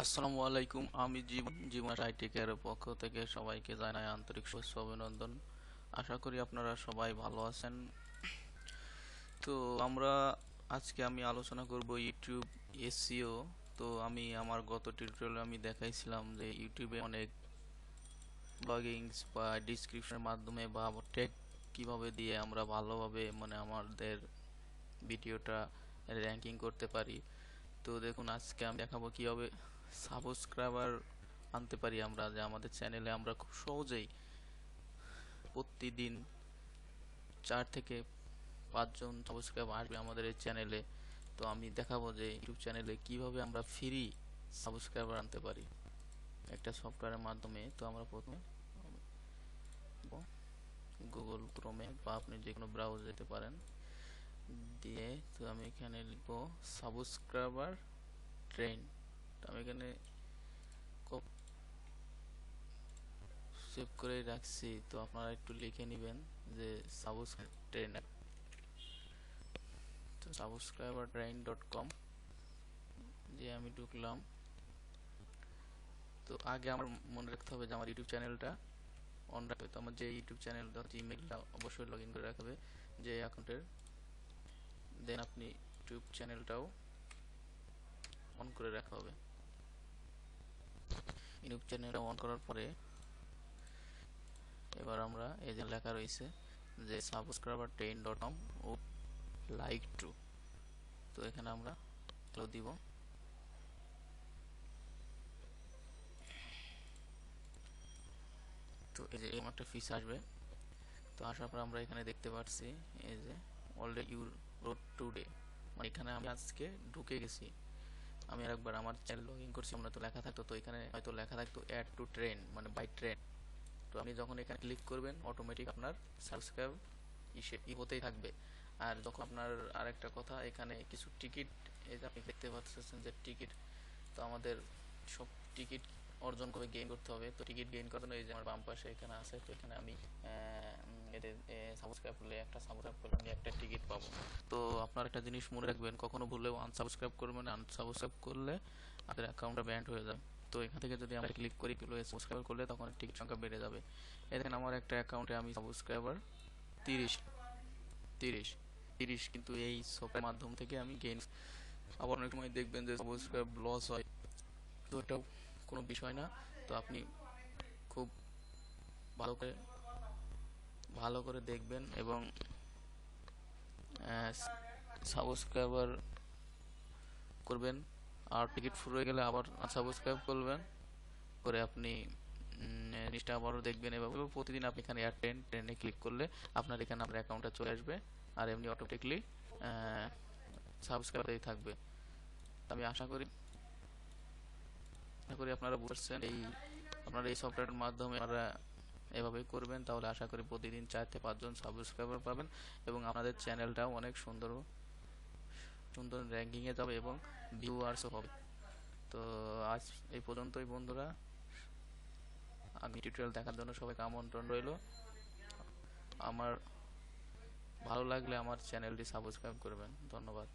আসসালামু আলাইকুম। আমি জীবন আইটেকের পক্ষ থেকে সবাইকে জানাই আন্তরিক শুভেচ্ছা অভিনন্দন। আশা করি আপনারা সবাই ভালো আছেন। তো আমরা আজকে আমি আলোচনা করব ইউটিউব এসইও। তো আমি আমার গত টিউটোরিয়ালে আমি দেখাইছিলাম যে ইউটিউবে অনেক ব্লগিংস বা ডিসক্রিপশনের মাধ্যমে বা ট্যাগ কিভাবে দিয়ে আমরা ভালোভাবে আমাদের ভিডিওটা র্যাঙ্কিং করতে পারি। তো দেখুন, আজকে আমি দেখাবো কিভাবে সাবস্ক্রাইবার আনতে পারি আমরা, যে আমাদের চ্যানেলে আমরা খুব সহজেই প্রতিদিন 4 থেকে 5 জন সাবস্ক্রাইবার আসবে আমাদের এই চ্যানেলে। তো আমি দেখাবো যে ইউটিউব চ্যানেলে কিভাবে আমরা ফ্রি সাবস্ক্রাইবার আনতে পারি একটা সফটওয়্যারের মাধ্যমে। তো আমরা প্রথমে গুগল ক্রোমে বা আপনি যে কোনো ব্রাউজারে যেতে পারেন, দিয়ে তো আমি এখানে লিখবো সাবস্ক্রাইবার ট্রেন। আমি এখানে সেভ করে রাখছি, তো আপনারা একটু লিখে নেবেন যে সাবস্ক্রাইব ট্রেনার। তো সাবস্ক্রাইবার ট্রেন .com যে আমি ঢুকলাম। তো আগে আমার মনে রাখতে হবে যে আমার ইউটিউব চ্যানেলটা অন রাখবে। তো আমার যে ইউটিউব চ্যানেলটা জিমেইলটা অবশ্যই লগ ইন করে রাখবে যে অ্যাকাউন্টের। দেন আপনি ইউটিউব চ্যানেলটাও অন করে রাখা হবে। ইউটিউব চ্যানেলটা অন করার পরে এবার আমরা এই যে লেখা রয়েছে যে সাবস্ক্রাইবার ট্রেন .com ও লাইক টু, তো এখানে আমরা হ্যালো দিব। তো এই যে এমন একটা ফিস আসবে। তো আসার পর আমরা এখানে দেখতে পাচ্ছি এই যে অলরেডি ইউ রোড টুডে, মানে এখানে আমি আজকে ঢুকে গেছি। আমি আরেকবার আমার চ্যানেল লগ ইন করছি, আমরা তো লেখা থাকতো, তো এখানে হয়তো লেখা থাকতো অ্যাড টু ট্রেন, মানে বাই ট্রেন। তো আপনি যখন এখানে ক্লিক করবেন অটোমেটিক আপনার সাবস্ক্রাইব হতেই থাকবে। আর যখন আপনার আরেকটা কথা, এখানে কিছু টিকিট, এই যে আপনি দেখতে পাচ্ছেন যে টিকিট, তো আমাদের সব টিকিট অর্জন করে গেইন করতে হবে। তো টিকিট গেইন করার জন্য এই যে আমার বাম পাশে এখানে আছে, তো এখানে আমি সাবস্ক্রাইব করলে আমি একটা টিকিট পাবো। তো আপনার একটা জিনিস মনে রাখবেন, কখনো ভুলেও আনসাবস্ক্রাইব করবেন। আনসাবস্ক্রাইব করলে আপনার অ্যাকাউন্টটা ব্যান্ড হয়ে যাবে। তো এখান থেকে যদি আমরা ক্লিক করি সাবস্ক্রাইব করলে, তখন টিকিট সংখ্যা বেড়ে যাবে। এখানে আমার একটা অ্যাকাউন্টে আমি সাবস্ক্রাইবার 30 30 30, কিন্তু এই সফটওয়্যার মাধ্যম থেকে আমি গেইন। আবার অনেক সময় দেখবেন যে সাবস্ক্রাইব লস হয়, তো এটাও কোনো বিষয় না। তো আপনি খুব ভালো করে দেখবেন এবং সাবস্ক্রাইবার করবেন। আর টিকিট ফুরিয়ে গেলে আবার সাবস্ক্রাইব করবেন, করে আপনি জিনিসটা আবারও দেখবেন। এভাবে প্রতিদিন আপনি এখানে এয়ার ট্রেনে ক্লিক করলে আপনার এখানে আপনার অ্যাকাউন্টটা চলে আসবে, আর এমনি অটোমেটিকলি সাবস্ক্রাইব থাকবে। আমি আশা করি আপনারা বুঝছেন। আপনারা এই সফটওয়্যারের মাধ্যমে আপনারা এভাবেই করবেন, তাহলে আশা করি প্রতিদিন 4 থেকে 5 জন সাবস্ক্রাইবার পাবেন এবং আপনাদের চ্যানেলটাও অনেক সুন্দর সুন্দর র্যাঙ্কিংয়ে যাবে এবং ভিউয়ার্সও হবে। তো আজ এই পর্যন্তই বন্ধুরা। আমি টিউটোরিয়াল দেখার জন্য সবাইকে আমন্ত্রণ রইল। আমার ভালো লাগলে আমার চ্যানেলটি সাবস্ক্রাইব করবেন। ধন্যবাদ।